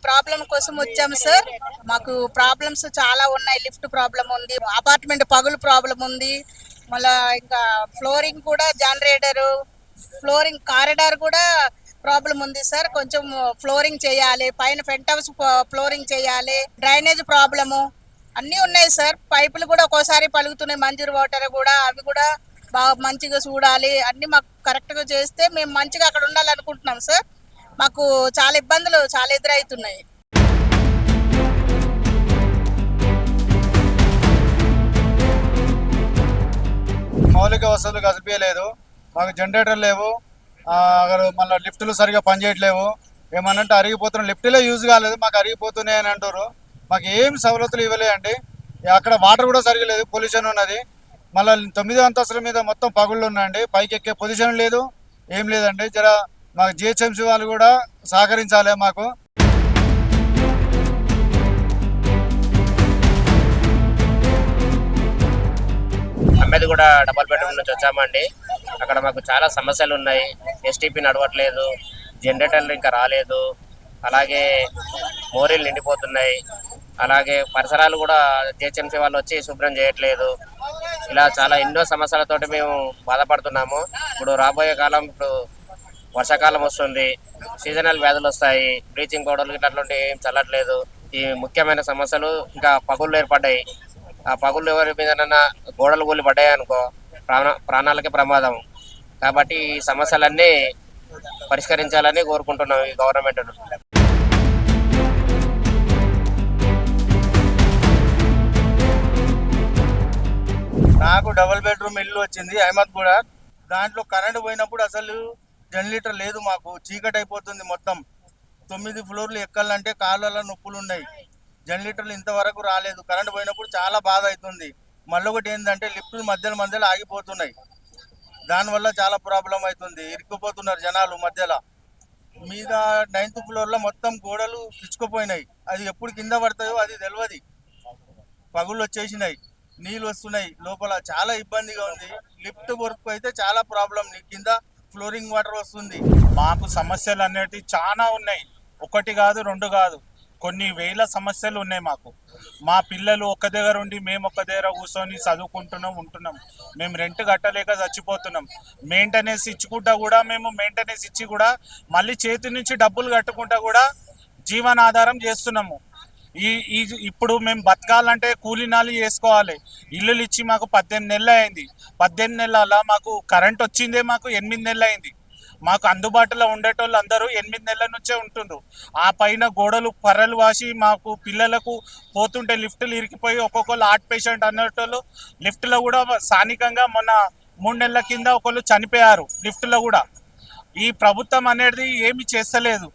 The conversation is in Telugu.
ప్రాబ్లం కోసం వచ్చాము సార్. మాకు ప్రాబ్లమ్స్ చాలా ఉన్నాయి. లిఫ్ట్ ప్రాబ్లం ఉంది, అపార్ట్మెంట్ పగులు ప్రాబ్లం ఉంది, మళ్ళా ఇంకా ఫ్లోరింగ్ కూడా జనరేటర్, ఫ్లోరింగ్ కారిడార్ కూడా ప్రాబ్లం ఉంది సార్. కొంచెం ఫ్లోరింగ్ చేయాలి, పైన పెంట్ హౌస్ ఫ్లోరింగ్ చేయాలి, డ్రైనేజ్ ప్రాబ్లము అన్నీ ఉన్నాయి సార్. పైపులు కూడా ఒక్కోసారి పలుగుతున్నాయి, మంజూరు వాటర్ కూడా, అవి కూడా బాగా మంచిగా చూడాలి. అన్ని మాకు కరెక్ట్గా చేస్తే మేము మంచిగా అక్కడ ఉండాలనుకుంటున్నాం సార్. మాకు చాలా ఇబ్బందులు చాలా ఎదురవుతున్నాయి. మౌలిక వసతులు కల్పించలేదు, మాకు జనరేటర్ లేవు, మళ్ళీ లిఫ్టులు సరిగా పనిచేయట్లేవు. ఏమన్నంటే అరిగిపోతున్నాయి, లిఫ్టులే యూజ్ కాలేదు, మాకు అరిగిపోతున్నాయి అని అంటారు. మాకు ఏం సవలతులు ఇవ్వలేదండి. అక్కడ వాటర్ కూడా సరిగా లేదు, పొల్యూషన్ ఉన్నది. మళ్ళీ 9వ అంతస్తుల మీద మొత్తం పగుళ్ళు ఉన్నాయండి, పైకి ఎక్కే పొజిషన్ లేదు, ఏం లేదండి. జర మాకు జిహెచ్ఎంసీ వాళ్ళు కూడా సహకరించాలి మాకు. అమ్మేది కూడా డబల్ బెడ్రూమ్ నుంచి వచ్చామండి. అక్కడ మాకు చాలా సమస్యలు ఉన్నాయి. ఎస్టీపీ నడవట్లేదు, జనరేటర్లు ఇంకా రాలేదు, అలాగే మోరీలు నిండిపోతున్నాయి, అలాగే పరిసరాలు కూడా జిహెచ్ఎంసీ వాళ్ళు వచ్చి శుభ్రం చేయట్లేదు. ఇలా చాలా ఎన్నో సమస్యలతోటి మేము బాధపడుతున్నాము. ఇప్పుడు రాబోయే కాలం, ఇప్పుడు వర్షాకాలం వస్తుంది, సీజనల్ వ్యాధులు వస్తాయి, బ్లీచింగ్ పౌడర్లు ఇట్లాంటివి ఏం చల్లట్లేదు. ఈ ముఖ్యమైన సమస్యలు ఇంకా పగుళ్ళు ఏర్పడ్డాయి. ఆ పగుళ్ళు ఎవరి మీదనన్నా గోడలు కూలి పడ్డాయి అనుకో ప్రాణాలకే ప్రమాదం. కాబట్టి ఈ సమస్యలన్నీ పరిష్కరించాలని కోరుకుంటున్నాం ఈ గవర్నమెంట్. నాకు డబుల్ బెడ్రూమ్ ఇల్లు వచ్చింది అహ్మద్ కూడా. దాంట్లో కరెంటు పోయినప్పుడు అసలు జనరేటర్ లేదు, మాకు చీకటి అయిపోతుంది మొత్తం. 9 ఫ్లోర్లు ఎక్కాలంటే కాళ్ళలో నొప్పులు ఉన్నాయి. జనరేటర్లు ఇంతవరకు రాలేదు, కరెంటు పోయినప్పుడు చాలా బాధ అవుతుంది. మళ్ళీ ఒకటి ఏంటంటే లిఫ్టులు మధ్యలో ఆగిపోతున్నాయి, దానివల్ల చాలా ప్రాబ్లం అవుతుంది. ఇరుక్కుపోతున్నారు జనాలు మధ్యలో. మీద 9th ఫ్లోర్లో మొత్తం గోడలు పిచ్చుకుపోయినాయి, అది ఎప్పుడు కింద పడతాయో అది తెలియదు. పగుళ్ళు వచ్చేసినాయి, నీళ్ళు వస్తున్నాయి లోపల, చాలా ఇబ్బందిగా ఉంది. లిఫ్ట్ వర్క్ అయితే చాలా ప్రాబ్లం, కింద ఫ్లోరింగ్ వాటర్ వస్తుంది. మాకు సమస్యలు అనేటివి చాలా ఉన్నాయి, ఒకటి కాదు రెండు కాదు, కొన్ని వేల సమస్యలు ఉన్నాయి మాకు. మా పిల్లలు ఒక్క దగ్గర ఉండి మేము ఒక్క దగ్గర కూర్చొని ఉంటున్నాం. మేము రెంట్ కట్టలేక చచ్చిపోతున్నాం. మెయింటెనెన్స్ ఇచ్చుకుంటా కూడా, మేము మెయింటెనెన్స్ ఇచ్చి కూడా మళ్ళీ చేతి నుంచి డబ్బులు కట్టుకుంటా కూడా జీవనాధారం చేస్తున్నాము. ఇప్పుడు మేము బతకాలంటే కూలీనాలు చేసుకోవాలి. ఇల్లులు ఇచ్చి మాకు 18 నెలలు అయింది. 18 నెలల మాకు కరెంట్ వచ్చిందే మాకు 8 నెలలు అయింది. మాకు అందుబాటులో ఉండేటోళ్ళు అందరూ 8 నెలల నుంచే ఉంటుండ్రు. ఆ పైన గోడలు పర్రలు వాసి మాకు పిల్లలకు పోతుంటే లిఫ్టులు ఇరికిపోయి ఒక్కొక్కరు హార్ట్ పేషెంట్ అనేటోళ్ళు లిఫ్ట్లో కూడా స్థానికంగా మొన్న 3 నెలల కింద ఒకళ్ళు చనిపోయారు లిఫ్ట్లో కూడా. ఈ ప్రభుత్వం అనేది ఏమి చేస్తలేదు.